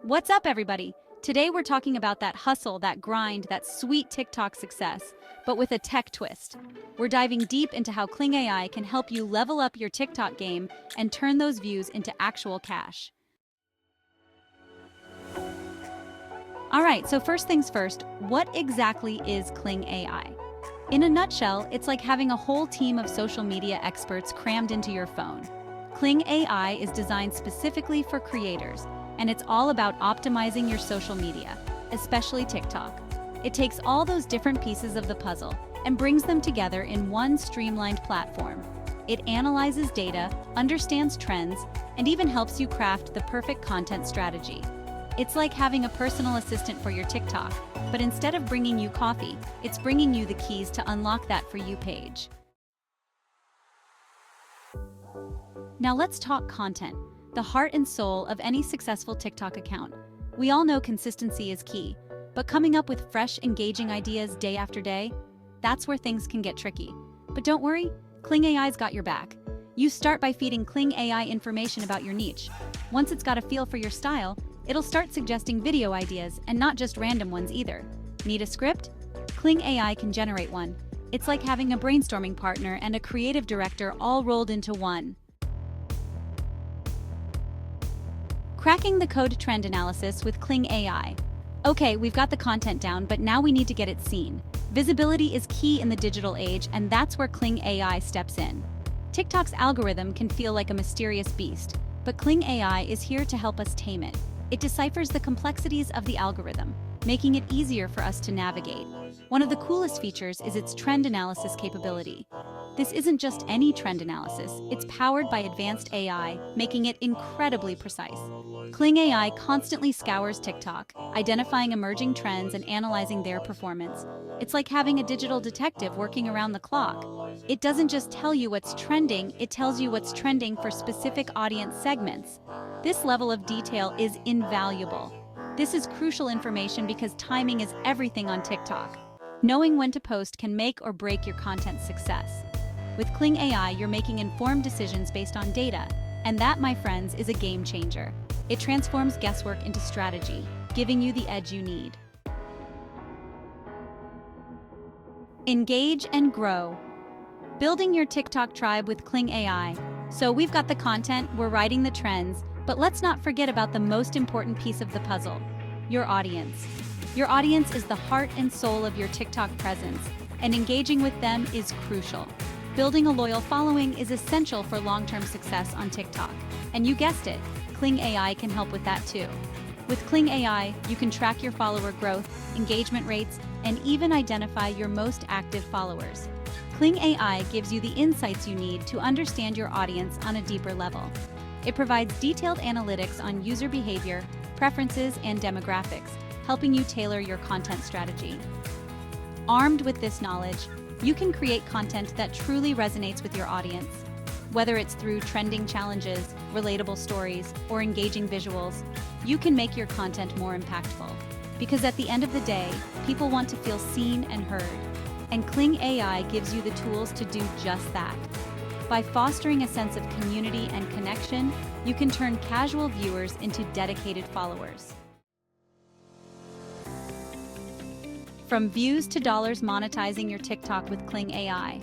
What's up, everybody? Today we're talking about that hustle, that grind, that sweet TikTok success, but with a tech twist. We're diving deep into how Kling AI can help you level up your TikTok game and turn those views into actual cash. All right, so first things first, what exactly is Kling AI? In a nutshell, it's like having a whole team of social media experts crammed into your phone. Kling AI is designed specifically for creators, and it's all about optimizing your social media, especially TikTok. It takes all those different pieces of the puzzle and brings them together in one streamlined platform. It analyzes data, understands trends, and even helps you craft the perfect content strategy. It's like having a personal assistant for your TikTok, but instead of bringing you coffee, it's bringing you the keys to unlock that For You page. Now let's talk content, the heart and soul of any successful TikTok account. We all know consistency is key, but coming up with fresh, engaging ideas day after day, that's where things can get tricky. But don't worry, Kling AI's got your back. You start by feeding Kling AI information about your niche. Once it's got a feel for your style, it'll start suggesting video ideas and not just random ones either. Need a script? Kling AI can generate one. It's like having a brainstorming partner and a creative director all rolled into one. Cracking the code trend analysis with Kling AI. Okay, we've got the content down, but now we need to get it seen. Visibility is key in the digital age, and that's where Kling AI steps in. TikTok's algorithm can feel like a mysterious beast, but Kling AI is here to help us tame it. It deciphers the complexities of the algorithm, making it easier for us to navigate. One of the coolest features is its trend analysis capability. This isn't just any trend analysis, it's powered by advanced AI, making it incredibly precise. Kling AI constantly scours TikTok, identifying emerging trends and analyzing their performance. It's like having a digital detective working around the clock. It doesn't just tell you what's trending, it tells you what's trending for specific audience segments. This level of detail is invaluable. This is crucial information because timing is everything on TikTok. Knowing when to post can make or break your content's success. With Kling AI, you're making informed decisions based on data, and that, my friends, is a game changer. It transforms guesswork into strategy, giving you the edge you need. Engage and grow. Building your TikTok tribe with Kling AI. So we've got the content, we're writing the trends, but let's not forget about the most important piece of the puzzle, your audience. Your audience is the heart and soul of your TikTok presence, and engaging with them is crucial. Building a loyal following is essential for long-term success on TikTok. And you guessed it, Kling AI can help with that too. With Kling AI, you can track your follower growth, engagement rates, and even identify your most active followers. Kling AI gives you the insights you need to understand your audience on a deeper level. It provides detailed analytics on user behavior, preferences, and demographics, helping you tailor your content strategy. Armed with this knowledge, you can create content that truly resonates with your audience. Whether it's through trending challenges, relatable stories, or engaging visuals, you can make your content more impactful. Because at the end of the day, people want to feel seen and heard. And Kling AI gives you the tools to do just that. By fostering a sense of community and connection, you can turn casual viewers into dedicated followers. From views to dollars, monetizing your TikTok with Kling AI.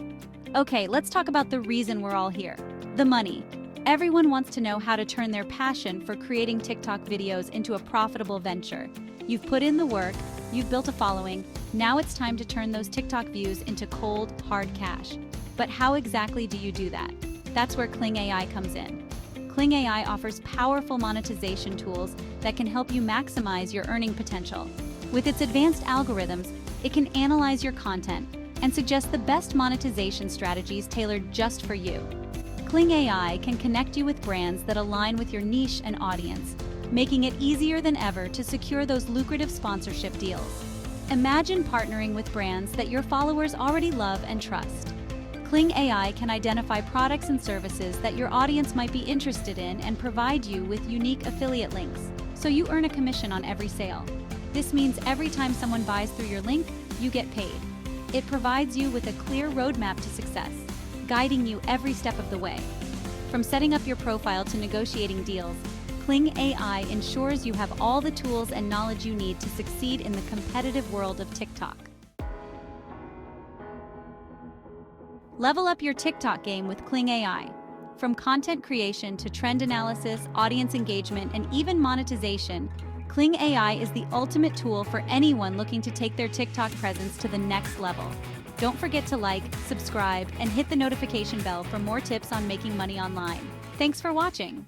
Okay, let's talk about the reason we're all here, the money. Everyone wants to know how to turn their passion for creating TikTok videos into a profitable venture. You've put in the work, you've built a following, now it's time to turn those TikTok views into cold, hard cash. But how exactly do you do that? That's where Kling AI comes in. Kling AI offers powerful monetization tools that can help you maximize your earning potential. With its advanced algorithms, it can analyze your content and suggest the best monetization strategies tailored just for you. Kling AI can connect you with brands that align with your niche and audience, making it easier than ever to secure those lucrative sponsorship deals. Imagine partnering with brands that your followers already love and trust. Kling AI can identify products and services that your audience might be interested in and provide you with unique affiliate links, so you earn a commission on every sale. This means every time someone buys through your link, you get paid. It provides you with a clear roadmap to success, guiding you every step of the way. From setting up your profile to negotiating deals, Kling AI ensures you have all the tools and knowledge you need to succeed in the competitive world of TikTok. Level up your TikTok game with Kling AI. From content creation to trend analysis, audience engagement, and even monetization, Kling AI is the ultimate tool for anyone looking to take their TikTok presence to the next level. Don't forget to like, subscribe, and hit the notification bell for more tips on making money online. Thanks for watching.